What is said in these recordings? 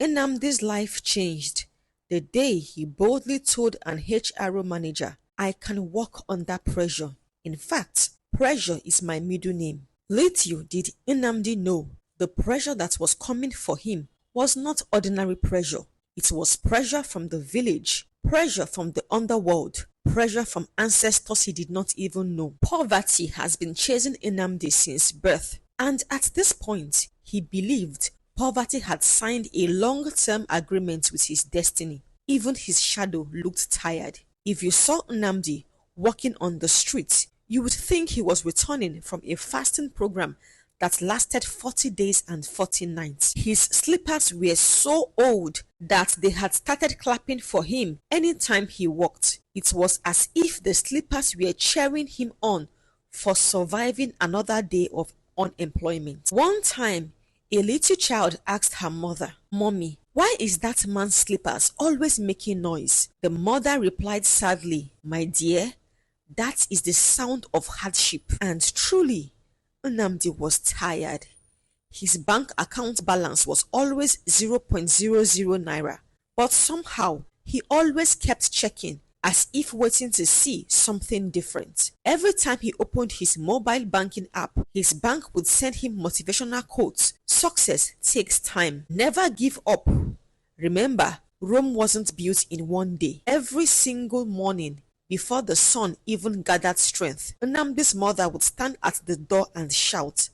Nnamdi's life changed the day he boldly told an HR manager, "I can work under pressure. In fact, pressure is my middle name." Little did Nnamdi know the pressure that was coming for him was not ordinary pressure. It was pressure from the village, pressure from the underworld, pressure from ancestors he did not even know. Poverty has been chasing Nnamdi since birth, and at this point, he believed poverty had signed a long-term agreement with his destiny. Even his shadow looked tired. If you saw Nnamdi walking on the street, you would think he was returning from a fasting program that lasted 40 days and 40 nights. His slippers were so old that they had started clapping for him anytime he walked. It was as if the slippers were cheering him on for surviving another day of unemployment. One time, a little child asked her mother, "Mommy, why is that man's slippers always making noise?" The mother replied sadly, "My dear, that is the sound of hardship." And truly, Nnamdi was tired. His bank account balance was always 0.00 naira, but somehow he always kept checking as if waiting to see something different. Every time he opened his mobile banking app, his bank would send him motivational quotes. Success takes time. Never give up. Remember, Rome wasn't built in one day. Every single morning, before the sun even gathered strength, Nnamdi's mother would stand at the door and shout,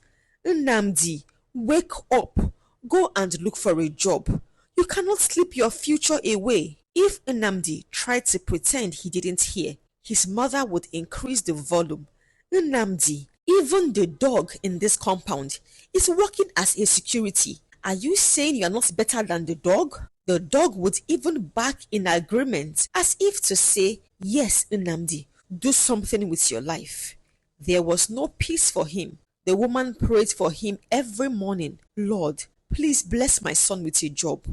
"Nnamdi, wake up. Go and look for a job. You cannot sleep your future away." If Nnamdi tried to pretend he didn't hear, his mother would increase the volume. "Nnamdi, even the dog in this compound is working as a security. Are you saying you are not better than the dog?" The dog would even bark in agreement, as if to say, "Yes, Nnamdi, do something with your life." There was no peace for him. The woman prayed for him every morning, "Lord, please bless my son with a job.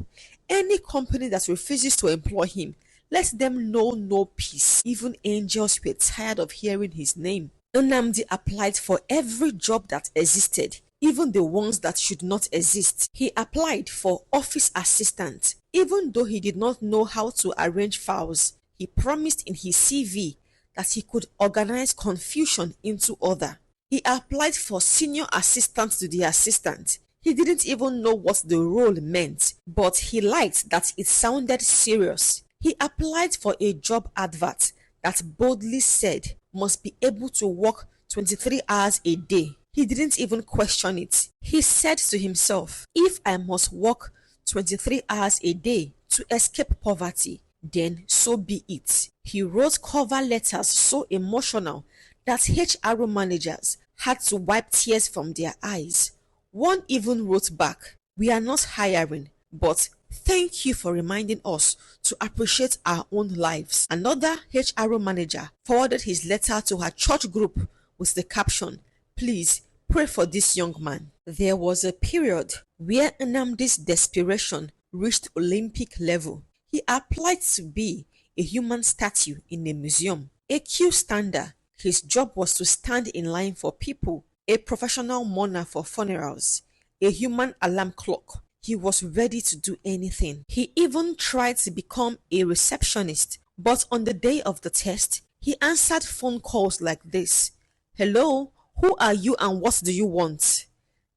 Any company that refuses to employ him, let them know no peace." Even angels were tired of hearing his name. Nnamdi applied for every job that existed, even the ones that should not exist. He applied for office assistant. Even though he did not know how to arrange files, he promised in his CV that he could organize confusion into order. He applied for senior assistant to the assistant. He didn't even know what the role meant, but he liked that it sounded serious. He applied for a job advert that boldly said must be able to work 23 hours a day. He didn't even question it. He said to himself, "If I must work 23 hours a day to escape poverty, then so be it." He wrote cover letters so emotional that HR managers had to wipe tears from their eyes. One even wrote back, "We are not hiring, but thank you for reminding us to appreciate our own lives." Another HR manager forwarded his letter to her church group with the caption, "Please pray for this young man." There was a period where Nnamdi's desperation reached Olympic level. He applied to be a human statue in a museum, a queue stander. His job was to stand in line for people, a professional mourner for funerals, a human alarm clock. He was ready to do anything. He even tried to become a receptionist, but on the day of the test, he answered phone calls like this: "Hello, who are you and what do you want?"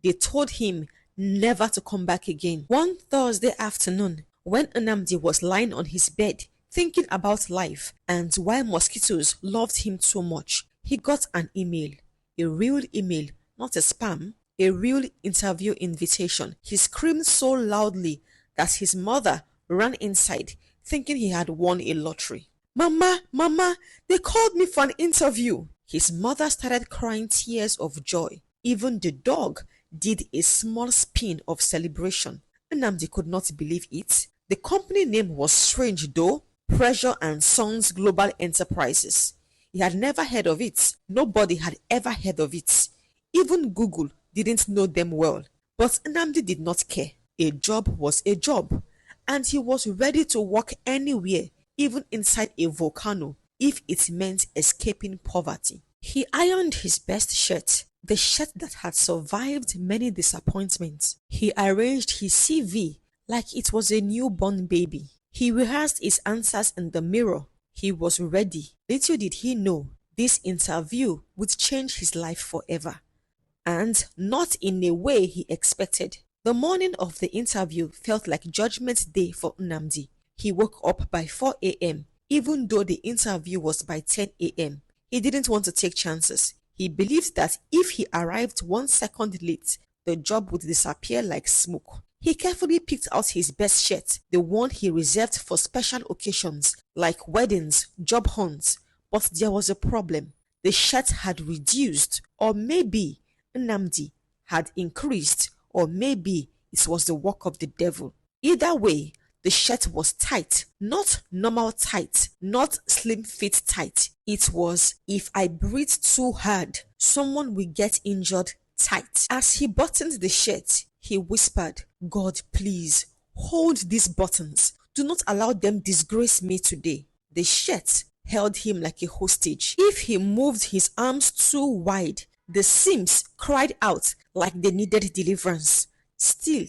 They told him never to come back again. One Thursday afternoon, when Nnamdi was lying on his bed thinking about life and why mosquitoes loved him so much, he got an email. A real email, not a spam, a real interview invitation. He screamed so loudly that his mother ran inside thinking he had won a lottery. "Mama, Mama, they called me for an interview." His mother started crying tears of joy. Even the dog did a small spin of celebration. Nnamdi could not believe it. The company name was strange though, Pressure and Sons Global Enterprises. He had never heard of it. Nobody had ever heard of it. Even Google didn't know them well. But Nnamdi did not care. A job was a job, and he was ready to work anywhere, even inside a volcano, if it meant escaping poverty. He ironed his best shirt, the shirt that had survived many disappointments. He arranged his CV like it was a newborn baby. He rehearsed his answers in the mirror. He was ready. Little did he know this interview would change his life forever. And not in a way he expected. The morning of the interview felt like Judgment Day for Nnamdi. He woke up by 4 a.m. even though the interview was by 10 a.m. He didn't want to take chances. He believed that if he arrived 1 second late, the job would disappear like smoke. He carefully picked out his best shirt, the one he reserved for special occasions like weddings, job hunts. But there was a problem. The shirt had reduced, or maybe Nnamdi had increased, or maybe it was the work of the devil. Either way, the shirt was tight, not normal tight, not slim fit tight. It was, if I breathe too hard, someone will get injured tight. As he buttoned the shirt, he whispered, God, please, hold these buttons. Do not allow them disgrace me today. The shirt held him like a hostage. If he moved his arms too wide, the seams cried out like they needed deliverance. Still,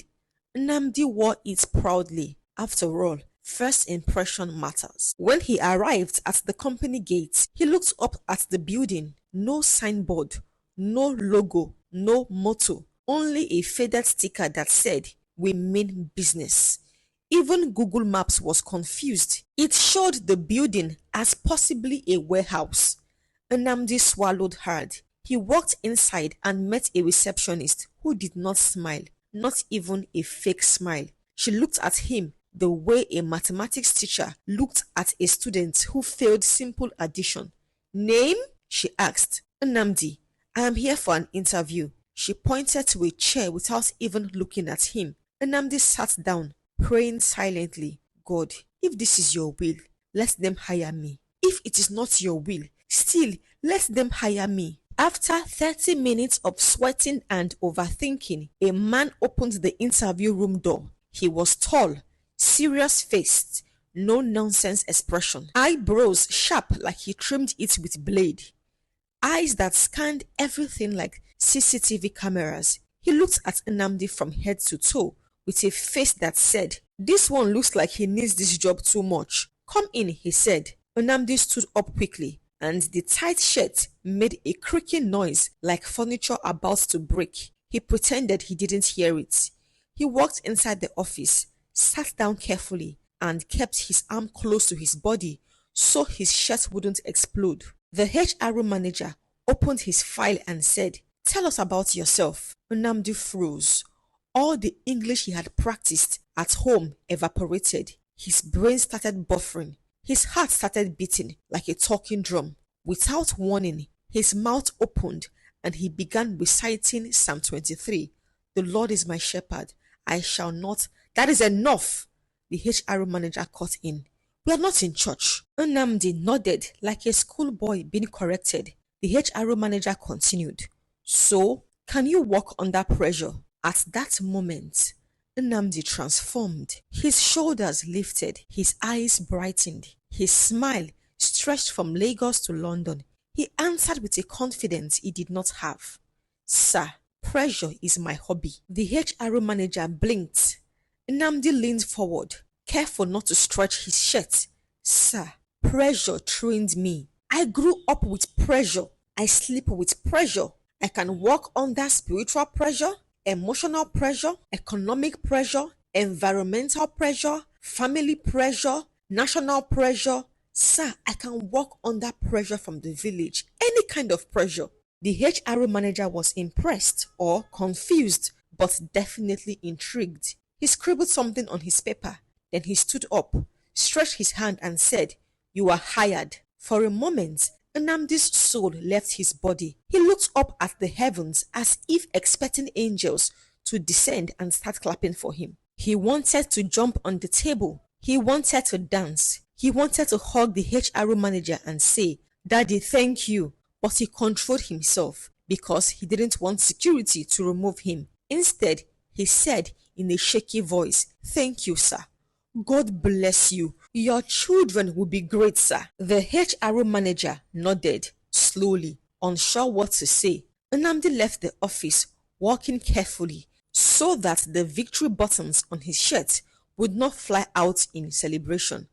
Nnamdi wore it proudly. After all, first impression matters. When he arrived at the company gate, he looked up at the building. No signboard, no logo, no motto, only a faded sticker that said, "We mean business." Even Google Maps was confused. It showed the building as possibly a warehouse. Nnamdi swallowed hard. He walked inside and met a receptionist who did not smile, not even a fake smile. She looked at him the way a mathematics teacher looked at a student who failed simple addition. Name? She asked. Nnamdi, I am here for an interview. She pointed to a chair without even looking at him. Nnamdi sat down, praying silently. God, if this is your will, let them hire me. If it is not your will, still let them hire me. After 30 minutes of sweating and overthinking, a man opened the interview room door. He was tall, serious-faced, no-nonsense expression. Eyebrows sharp like he trimmed it with blade. Eyes that scanned everything like CCTV cameras. He looked at Nnamdi from head to toe with a face that said, "This one looks like he needs this job too much. Come in," he said. Nnamdi stood up quickly, and the tight shirt made a creaking noise like furniture about to break. He pretended he didn't hear it. He walked inside the office, sat down carefully, and kept his arm close to his body so his shirt wouldn't explode. The HR manager opened his file and said, "Tell us about yourself." Nnamdi froze. All the English he had practiced at home evaporated. His brain started buffering. His heart started beating like a talking drum. Without warning, his mouth opened and he began reciting Psalm 23. "The Lord is my shepherd, I shall not..." "That is enough," the HR manager cut in. "We are not in church." Nnamdi nodded like a schoolboy being corrected. The HR manager continued. "So, can you work under pressure?" At that moment, Nnamdi transformed. His shoulders lifted, his eyes brightened, his smile stretched from Lagos to London. He answered with a confidence he did not have. "Sir, pressure is my hobby." The HR manager blinked. Nnamdi leaned forward, careful not to stretch his shirt. "Sir, pressure trained me. I grew up with pressure. I sleep with pressure. I can work under spiritual pressure, emotional pressure, economic pressure, environmental pressure, family pressure, national pressure. Sir, I can work under pressure from the village, any kind of pressure." The HR manager was impressed or confused, but definitely intrigued. He scribbled something on his paper. Then he stood up, stretched his hand and said, "You are hired." For a moment, Nnamdi's soul left his body. He looked up at the heavens as if expecting angels to descend and start clapping for him. He wanted to jump on the table. He wanted to dance. He wanted to hug the HR manager and say, "Daddy, thank you." But he controlled himself because he didn't want security to remove him. Instead, he said in a shaky voice, "Thank you, sir. God bless you. Your children will be great, sir." The HR manager nodded slowly, unsure what to say. Nnamdi left the office, walking carefully, so that the victory buttons on his shirt would not fly out in celebration.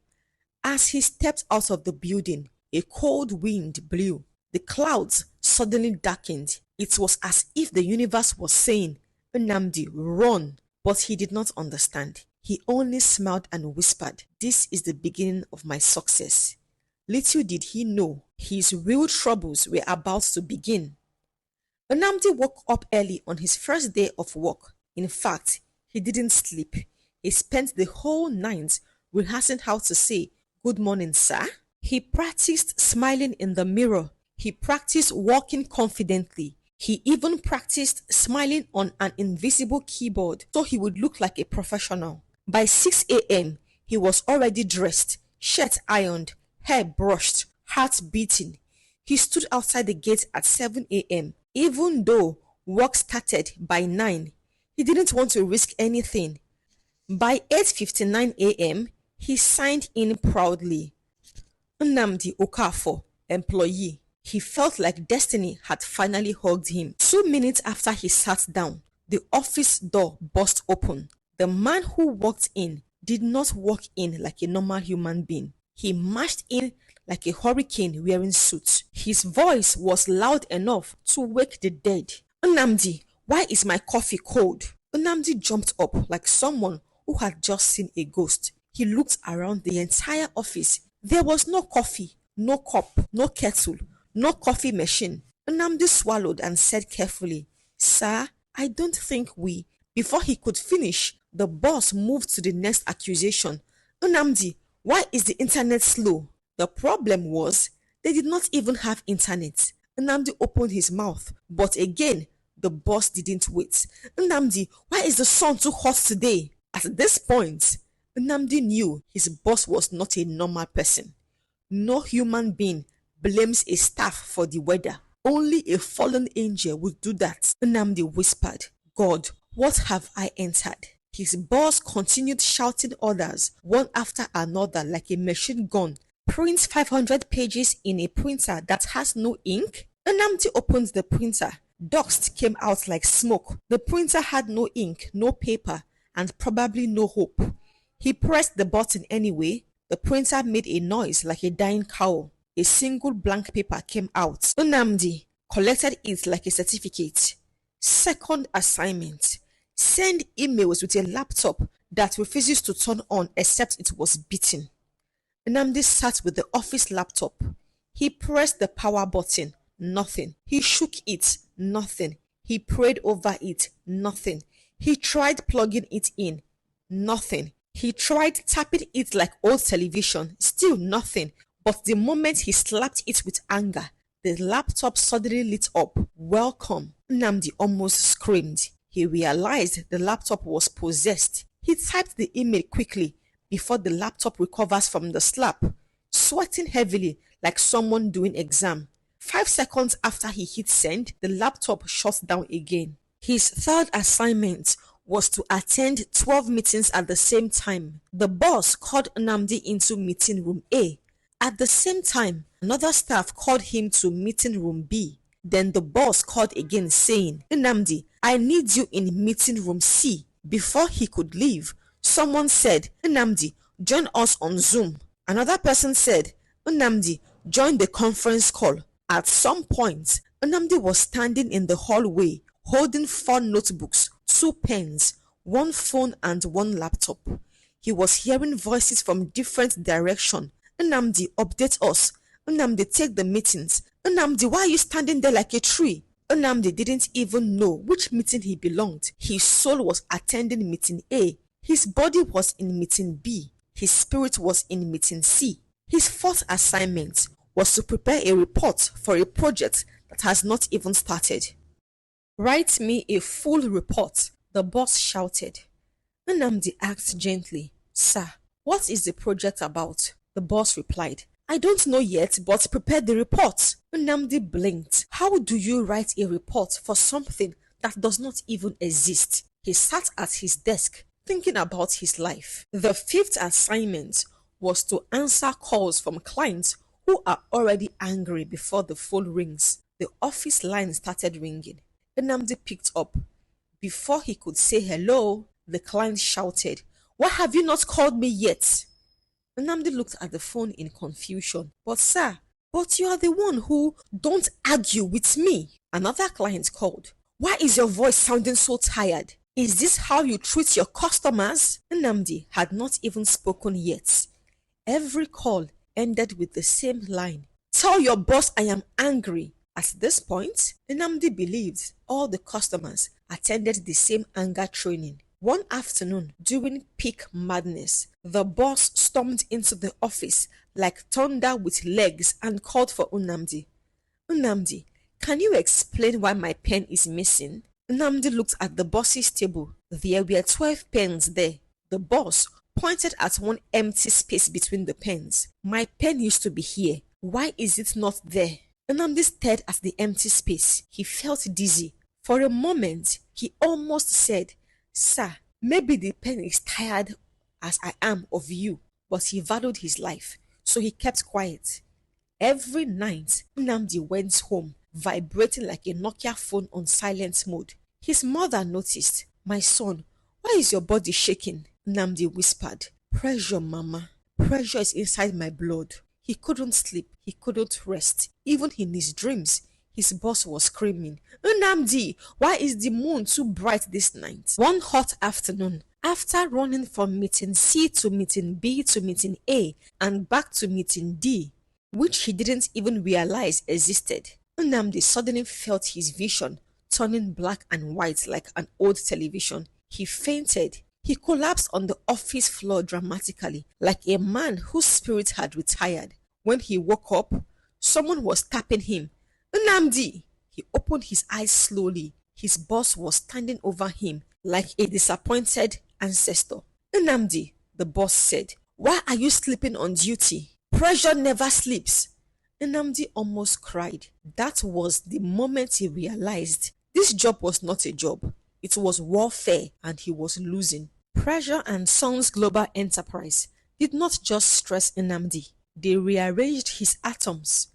As he stepped out of the building, a cold wind blew. The clouds suddenly darkened. It was as if the universe was saying, Nnamdi, run. But he did not understand. He only smiled and whispered, this is the beginning of my success. Little did he know, his real troubles were about to begin. Nnamdi woke up early on his first day of work. In fact, he didn't sleep. He spent the whole night rehearsing how to say, good morning, sir. He practiced smiling in the mirror. He practiced walking confidently. He even practiced smiling on an invisible keyboard so he would look like a professional. By 6 a.m., he was already dressed, shirt ironed, hair brushed, heart beating. He stood outside the gate at 7 a.m. Even though work started by 9, he didn't want to risk anything. By 8:59 a.m., he signed in proudly. Nnamdi Okafor, employee. He felt like destiny had finally hugged him. 2 minutes after he sat down, the office door burst open. The man who walked in did not walk in like a normal human being. He marched in like a hurricane wearing suits. His voice was loud enough to wake the dead. Nnamdi, why is my coffee cold? Nnamdi jumped up like someone who had just seen a ghost. He looked around the entire office. There was no coffee, no cup, no kettle, no coffee machine. Nnamdi swallowed and said carefully, sir, I don't think we. Before he could finish, the boss moved to the next accusation. Nnamdi, why is the internet slow? The problem was, they did not even have internet. Nnamdi opened his mouth, but again, the boss didn't wait. Nnamdi, why is the sun too hot today? At this point, Nnamdi knew his boss was not a normal person. No human being blames a staff for the weather. Only a fallen angel would do that. Nnamdi whispered, God, what have I entered? His boss continued shouting orders, one after another like a machine gun. Print 500 pages in a printer that has no ink? Nnamdi opened the printer. Dust came out like smoke. The printer had no ink, no paper, and probably no hope. He pressed the button anyway. The printer made a noise like a dying cow. A single blank paper came out. Nnamdi collected it like a certificate. Second assignment. Send emails with a laptop that refuses to turn on except it was beaten. Nnamdi sat with the office laptop. He pressed the power button. Nothing. He shook it. Nothing. He prayed over it. Nothing. He tried plugging it in. Nothing. He tried tapping it like old television. Still nothing. But the moment he slapped it with anger, the laptop suddenly lit up. Welcome. Nnamdi almost screamed. He realized the laptop was possessed. He typed the email quickly before the laptop recovers from the slap, sweating heavily like someone doing exam. 5 seconds after he hit send, the laptop shut down again. His third assignment was to attend 12 meetings at the same time. The boss called Nnamdi into meeting room A. At the same time, another staff called him to meeting room B. Then the boss called again saying, Nnamdi, I need you in meeting room C. Before he could leave, someone said, Nnamdi, join us on Zoom. Another person said, Nnamdi, join the conference call. At some point, Nnamdi was standing in the hallway holding 4 notebooks, 2 pens, 1 phone and 1 laptop. He was hearing voices from different directions. Nnamdi, update us. Nnamdi, take the meetings. Nnamdi, why are you standing there like a tree? Nnamdi didn't even know which meeting he belonged. His soul was attending meeting A. His body was in meeting B. His spirit was in meeting C. His fourth assignment was to prepare a report for a project that has not even started. Write me a full report, the boss shouted. Nnamdi asked gently, Sir, what is the project about? The boss replied, I don't know yet, but prepare the report. Nnamdi blinked. How do you write a report for something that does not even exist? He sat at his desk, thinking about his life. The fifth assignment was to answer calls from clients who are already angry before the phone rings. The office line started ringing. Nnamdi picked up. Before he could say hello, the client shouted, Why have you not called me yet? Nnamdi looked at the phone in confusion. But sir, but you are the one who don't argue with me. Another client called. Why is your voice sounding so tired? Is this how you treat your customers? Nnamdi had not even spoken yet. Every call ended with the same line. Tell your boss I am angry. At this point, Nnamdi believed all the customers attended the same anger training. One afternoon, during peak madness, the boss stormed into the office like thunder with legs and called for Nnamdi. Nnamdi, can you explain why my pen is missing? Nnamdi looked at the boss's table. There were 12 pens there. The boss pointed at one empty space between the pens. My pen used to be here. Why is it not there? Nnamdi stared at the empty space. He felt dizzy. For a moment, he almost said, Sir, maybe the pen is tired as I am of you. But he valued his life, so he kept quiet. Every night, Nnamdi went home, vibrating like a Nokia phone on silent mode. His mother noticed. My son, why is your body shaking? Nnamdi whispered. Pressure, mama. Pressure is inside my blood. He couldn't sleep. He couldn't rest. Even in his dreams, his boss was screaming, Nnamdi, why is the moon too bright this night? One hot afternoon, after running from meeting C to meeting B to meeting A and back to meeting D, which he didn't even realize existed, Nnamdi suddenly felt his vision turning black and white like an old television. He fainted. He collapsed on the office floor dramatically, like a man whose spirit had retired. When he woke up, someone was tapping him. Nnamdi! He opened his eyes slowly. His boss was standing over him like a disappointed ancestor. Nnamdi, the boss said, why are you sleeping on duty? Pressure never sleeps. Nnamdi almost cried. That was the moment he realized this job was not a job. It was warfare and he was losing. Pressure and Sons Global Enterprise did not just stress Nnamdi. They rearranged his atoms.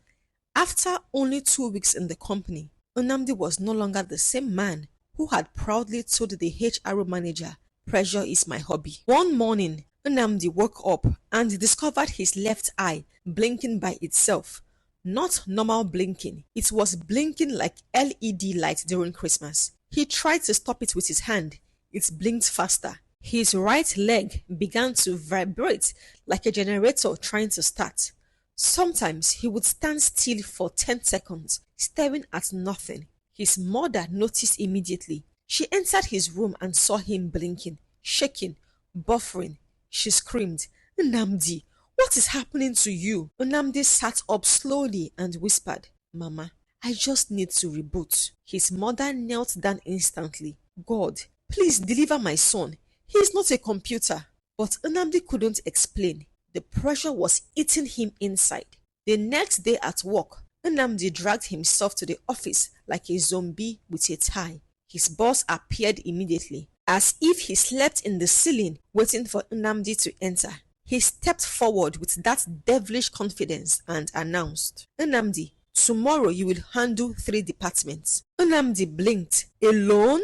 After only 2 weeks in the company, Nnamdi was no longer the same man who had proudly told the HR manager, pressure is my hobby. One morning, Nnamdi woke up and discovered his left eye blinking by itself. Not normal blinking, it was blinking like LED light during Christmas. He tried to stop it with his hand. It blinked faster. His right leg began to vibrate like a generator trying to start. Sometimes he would stand still for 10 seconds, staring at nothing. His mother noticed immediately. She entered his room and saw him blinking, shaking, buffering. She screamed, Nnamdi, what is happening to you? Nnamdi sat up slowly and whispered, Mama, I just need to reboot. His mother knelt down instantly. God, please deliver my son. He is not a computer. But Nnamdi couldn't explain. The pressure was eating him inside. The next day at work, Nnamdi dragged himself to the office like a zombie with a tie. His boss appeared immediately, as if he slept in the ceiling waiting for Nnamdi to enter. He stepped forward with that devilish confidence and announced, Nnamdi, tomorrow you will handle 3 departments. Nnamdi blinked. Alone?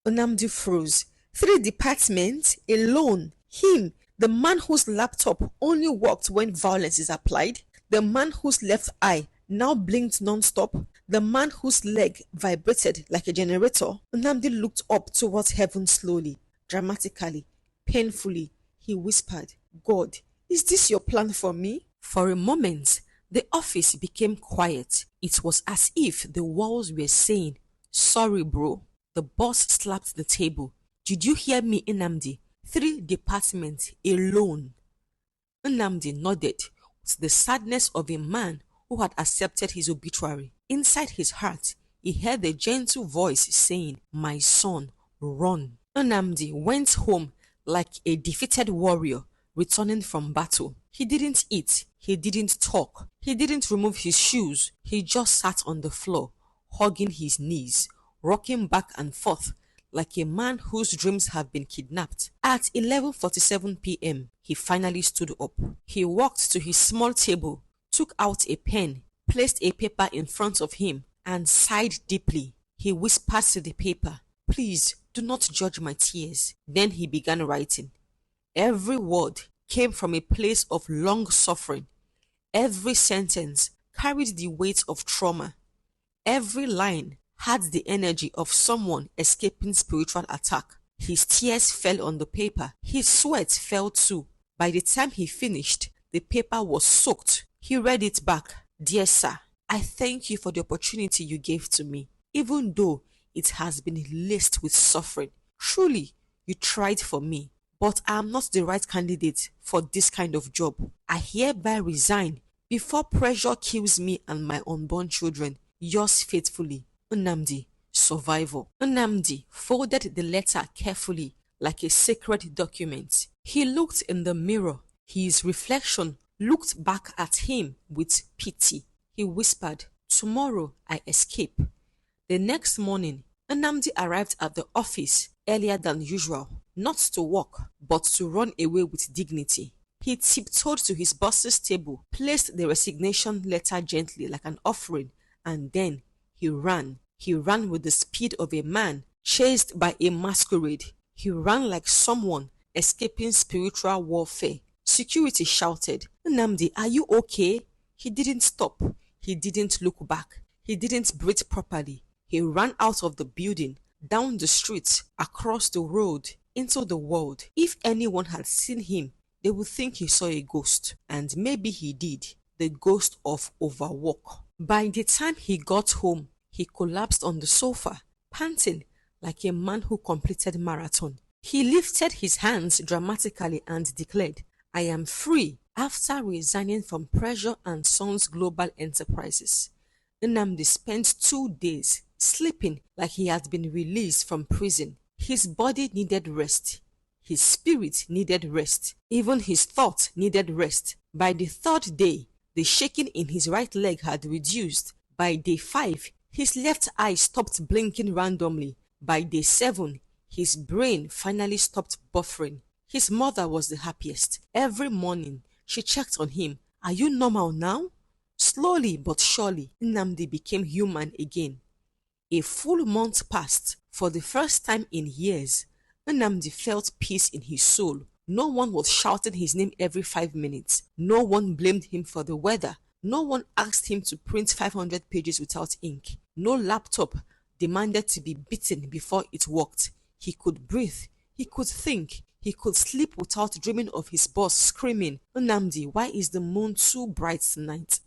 Nnamdi froze. 3 departments? Alone? Him, the man whose laptop only worked when violence is applied? The man whose left eye now blinked non-stop? The man whose leg vibrated like a generator? Nnamdi looked up towards heaven slowly, dramatically, painfully. He whispered, God, is this your plan for me? For a moment, the office became quiet. It was as if the walls were saying, sorry bro. The boss slapped the table. Did you hear me, Nnamdi? 3 departments alone. Nnamdi nodded with the sadness of a man who had accepted his obituary. Inside his heart, he heard a gentle voice saying, my son, run. Nnamdi went home like a defeated warrior returning from battle. He didn't eat. He didn't talk. He didn't remove his shoes. He just sat on the floor, hugging his knees, rocking back and forth like a man whose dreams have been kidnapped. At 11:47 p.m., he finally stood up. He walked to his small table, took out a pen, placed a paper in front of him, and sighed deeply. He whispered to the paper, please do not judge my tears. Then he began writing. Every word came from a place of long suffering. Every sentence carried the weight of trauma. Every line had the energy of someone escaping spiritual attack. His tears fell on the paper. His sweat fell too. By the time he finished, the paper was soaked. He read it back. Dear sir, I thank you for the opportunity you gave to me, even though it has been laced with suffering. Truly, you tried for me, but I am not the right candidate for this kind of job. I hereby resign before pressure kills me and my unborn children. Yours faithfully, Nnamdi, survivor. Nnamdi folded the letter carefully like a sacred document. He looked in the mirror. His reflection looked back at him with pity. He whispered, tomorrow I escape. The next morning, Nnamdi arrived at the office earlier than usual, not to work, but to run away with dignity. He tiptoed to his boss's table, placed the resignation letter gently like an offering, and then he ran. He ran with the speed of a man chased by a masquerade. He ran like someone escaping spiritual warfare. Security shouted, Nnamdi, are you okay? He didn't stop. He didn't look back. He didn't breathe properly. He ran out of the building, down the street, across the road, into the world. If anyone had seen him, they would think he saw a ghost. And maybe he did. The ghost of overwork. By the time he got home, he collapsed on the sofa, panting like a man who completed marathon. He lifted his hands dramatically and declared, I am free after resigning from Pressure and Sons Global Enterprises. Nnamdi spent 2 days sleeping like he had been released from prison. His body needed rest. His spirit needed rest. Even his thought needed rest. By the 3rd day, the shaking in his right leg had reduced. By day 5, his left eye stopped blinking randomly. By day 7, his brain finally stopped buffering. His mother was the happiest. Every morning, she checked on him. Are you normal now? Slowly but surely, Nnamdi became human again. A full month passed. For the first time in years, Nnamdi felt peace in his soul. No one was shouting his name every 5 minutes. No one blamed him for the weather. No one asked him to print 500 pages without ink. No laptop demanded to be beaten before it worked. He could breathe. He could think. He could sleep without dreaming of his boss screaming, Nnamdi, why is the moon too bright tonight?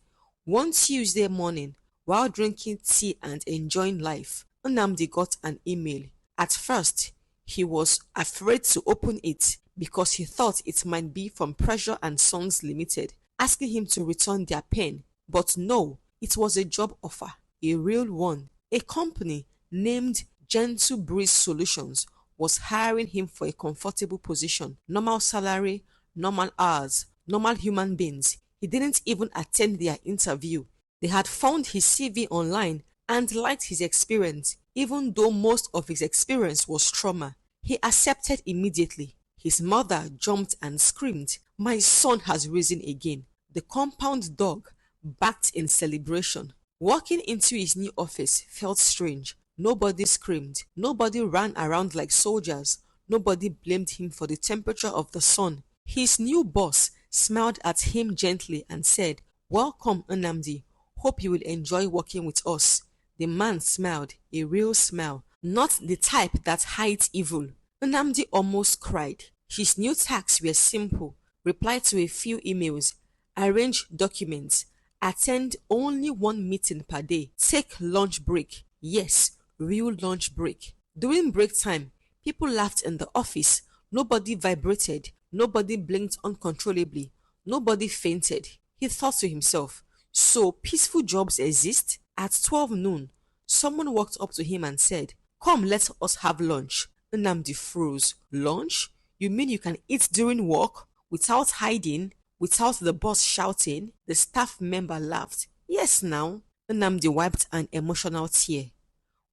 One Tuesday morning, while drinking tea and enjoying life, Nnamdi got an email. At first, he was afraid to open it because he thought it might be from Pressure and Sons Limited, asking him to return their pen. But no, it was a job offer, a real one. A company named Gentle Breeze Solutions was hiring him for a comfortable position, normal salary, normal hours, normal human beings. He didn't even attend their interview. They had found his CV online and liked his experience, even though most of his experience was trauma. He accepted immediately. His mother jumped and screamed, my son has risen again. The compound dog barked in celebration. Walking into his new office felt strange. Nobody screamed. Nobody ran around like soldiers. Nobody blamed him for the temperature of the sun. His new boss smiled at him gently and said, welcome, Nnamdi. Hope you will enjoy working with us. The man smiled, a real smile, not the type that hides evil. Nnamdi almost cried. His new tasks were simple. Reply to a few emails, arrange documents, attend only 1 meeting per day, take lunch break. Yes, real lunch break. During break time, people laughed in the office. Nobody vibrated. Nobody blinked uncontrollably. Nobody fainted. He thought to himself, so peaceful jobs exist? At 12 noon, someone walked up to him and said, come, let us have lunch. Nnamdi froze. Lunch? You mean you can eat during work? Without hiding? Without the boss shouting? The staff member laughed. Yes now. Nnamdi wiped an emotional tear.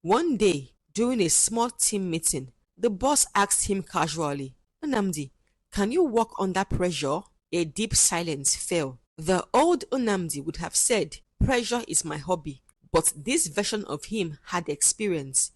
One day, during a small team meeting, the boss asked him casually, Nnamdi, can you work under pressure? A deep silence fell. The old Nnamdi would have said, pressure is my hobby. But this version of him had experience,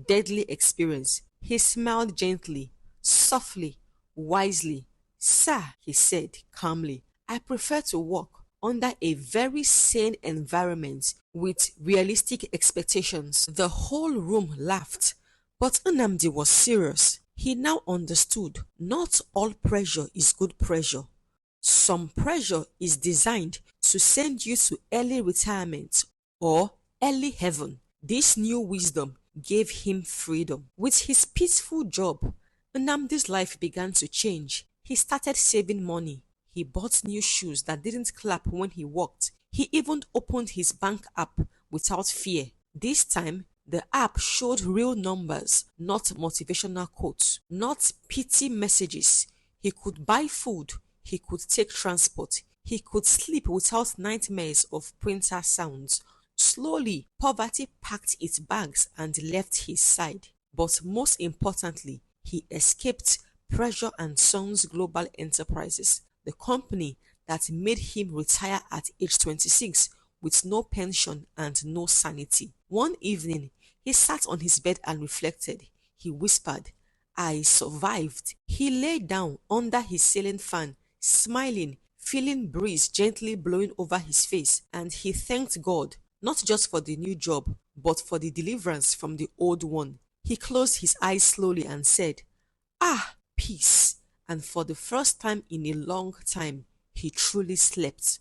deadly experience. He smiled gently, softly, wisely. "Sir," he said calmly, "I prefer to work under a very sane environment with realistic expectations." The whole room laughed, but Nnamdi was serious. He now understood not all pressure is good pressure. Some pressure is designed to send you to early retirement or early heaven. This new wisdom gave him freedom. With his peaceful job, Nnamdi's life began to change. He started saving money. He bought new shoes that didn't clap when he walked. He even opened his bank app without fear. This time, the app showed real numbers, not motivational quotes, not pity messages. He could buy food. He could take transport. He could sleep without nightmares of printer sounds. Slowly, poverty packed its bags and left his side. But most importantly, he escaped Pressure and Sons Global Enterprises, the company that made him retire at age 26 with no pension and no sanity. One evening, he sat on his bed and reflected. He whispered, "I survived." He lay down under his ceiling fan, smiling, feeling breeze gently blowing over his face, and he thanked God, not just for the new job, but for the deliverance from the old one. He closed his eyes slowly and said, "Ah, peace." And for the first time in a long time, he truly slept.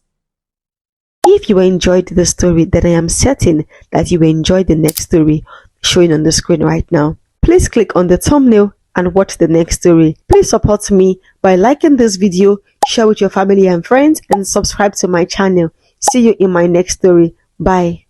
If you enjoyed the story, then I am certain that you will enjoy the next story showing on the screen right now. Please click on the thumbnail and watch the next story. Please support me by liking this video, share with your family and friends, and subscribe to my channel. See you in my next story. Bye.